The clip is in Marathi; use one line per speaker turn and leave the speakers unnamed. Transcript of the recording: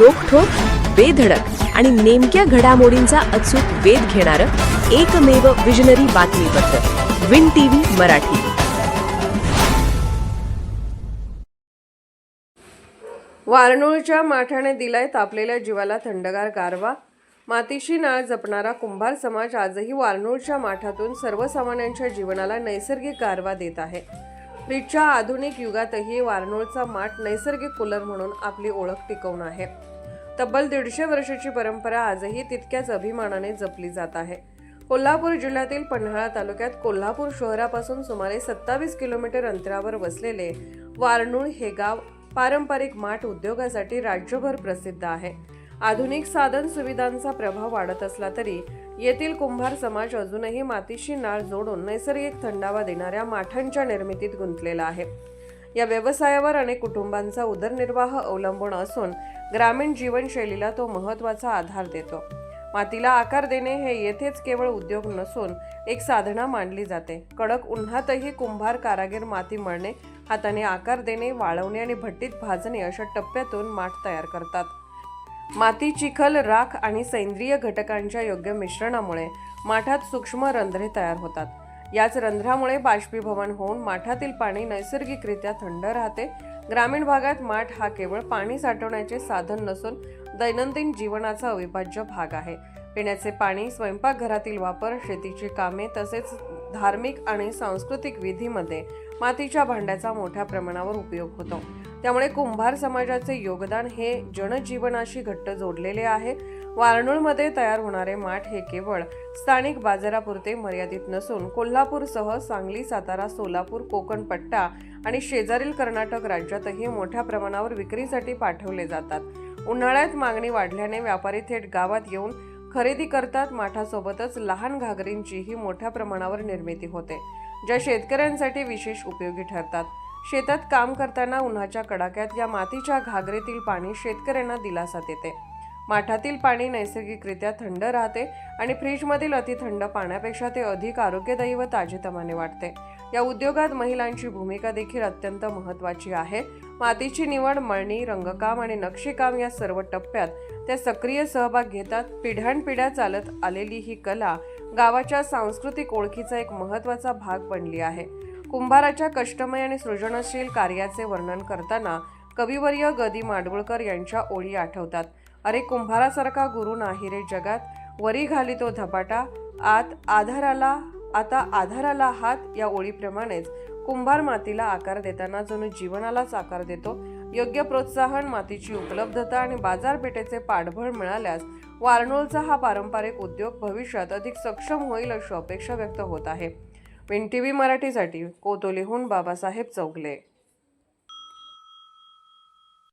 रोखठोक, बेधडक आणि नेमक्या घडामोडींचा अचूक वेध घेणारं एकमेव विजनरी बातमीपत्र विन टीव्ही मराठी.
वारणोळच्या माठाने दिलाय तापलेल्या जीवाला थंडगार गारवा. मातीशी नाळ जपणारा कुंभार समाज आजही वारणोळच्या माठातून सर्वसामान्यांच्या जीवनाला नैसर्गिक गारवा देत आहे. फ्रीजच्या आधुनिक युगातही वारणोळचा माठ नैसर्गिक कूलर म्हणून आपली ओळख टिकवून आहे. तब्बल 150 वर्षाची परंपरा आजही तितक्याच अभिमानाने जपली जात आहे. कोल्हापूर जिल्ह्यातील पन्हाळा तालुक्यात कोल्हापूर शहरापासून सुमारे 27 किलोमीटर अंतरावर वसलेले वारणोळ हे गाव पारंपरिक माठ उद्योगासाठी राज्यभर प्रसिद्ध आहे. आधुनिक साधन सुविधांचा प्रभाव वाढत असला तरी येथील कुंभार समाज अजूनही मातीशी नाळ जोडून नैसर्गिक थंडावा देणाऱ्या माठांच्या निर्मितीत गुंतलेला आहे. या व्यवसायावर अनेक कुटुंबांचा उदरनिर्वाह अवलंबून असून ग्रामीण जीवनशैलीला तो महत्त्वाचा आधार देतो. मातीला आकार देणे हे येथेच केवळ उद्योग नसून एक साधना मानली जाते. कडक उन्हातही कुंभार कारागीर माती मळणे, हाताने आकार देणे, वाळवणे आणि भट्टीत भाजणे अशा टप्प्यातून माठ तयार करतात. माती, चिखल, राख आणि सेंद्रिय घटकांच्या योग्य मिश्रणामुळे माठात सूक्ष्म रंध्रे तयार होतात. याच रंध्रामुळे बाष्पीभवन होऊन माठातील पाणी नैसर्गिकरित्या थंड राहते. ग्रामीण भागात माठ हा केवळ पाणी साठवण्याचे साधन नसून दैनंदिन जीवनाचा अविभाज्य भाग आहे. पिण्याचे पाणी, स्वयंपाकघरातील वापर, शेतीची कामे तसेच धार्मिक आणि सांस्कृतिक विधीमध्ये मातीच्या भांड्याचा मोठ्या प्रमाणावर उपयोग होतो. त्यामुळे कुंभार समाजाचे योगदान हे जनजीवनाशी घट्ट जोडलेले आहे. वारणोळमध्ये तयार होणारे माठ हे केवळ स्थानिक बाजारापुरते मर्यादित नसून कोल्हापूरसह सांगली, सातारा, सोलापूर, कोकण पट्टा आणि शेजारील कर्नाटक राज्यातही मोठ्या प्रमाणावर विक्रीसाठी पाठवले जातात. उन्हाळ्यात मागणी वाढल्याने व्यापारी थेट गावात येऊन खरेदी करतात. माठासोबतच लहान घागरींचीही मोठ्या प्रमाणावर निर्मिती होते, ज्या शेतकऱ्यांसाठी विशेष उपयोगी ठरतात. शेतात काम करताना उन्हाच्या कडाक्यात या मातीच्या घागरीतील पाणी शेतकऱ्यांना दिलासा देते. माठातील पाणी नैसर्गिकरित्या थंड राहते आणि फ्रीजमधील अतिथंड पाण्यापेक्षा ते अधिक आरोग्यदायी व ताजेतवाने वाटते. या उद्योगात महिलांची भूमिका देखील अत्यंत महत्त्वाची आहे. मातीची निवड, मळणी, रंगकाम आणि नक्षीकाम या सर्व टप्प्यात त्या सक्रिय सहभाग घेतात. पिढ्यानपिढ्या चालत आलेली ही कला गावाच्या सांस्कृतिक ओळखीचा एक महत्त्वाचा भाग बनली आहे. कुंभाराच्या कष्टमय आणि सृजनशील कार्याचे वर्णन करताना कविवर्य ग. दी. माडगुळकर यांच्या ओळी आठवतात. अरे कुंभारासारखा गुरु नाही रे जगात, वरी घालितो धपाटा, आता आधाराला हात. या ओळीप्रमाणेच कुंभार मातीला आकार देताना जणू जीवनालाच आकार देतो. योग्य प्रोत्साहन, मातीची उपलब्धता आणि बाजारपेठेचे पाठबळ मिळाल्यास वारणोळचा हा पारंपरिक उद्योग भविष्यात अधिक सक्षम होईल अशी अपेक्षा व्यक्त होत आहे. विन टीव्ही मराठीसाठी कोतोलीहून बाबासाहेब चौगले.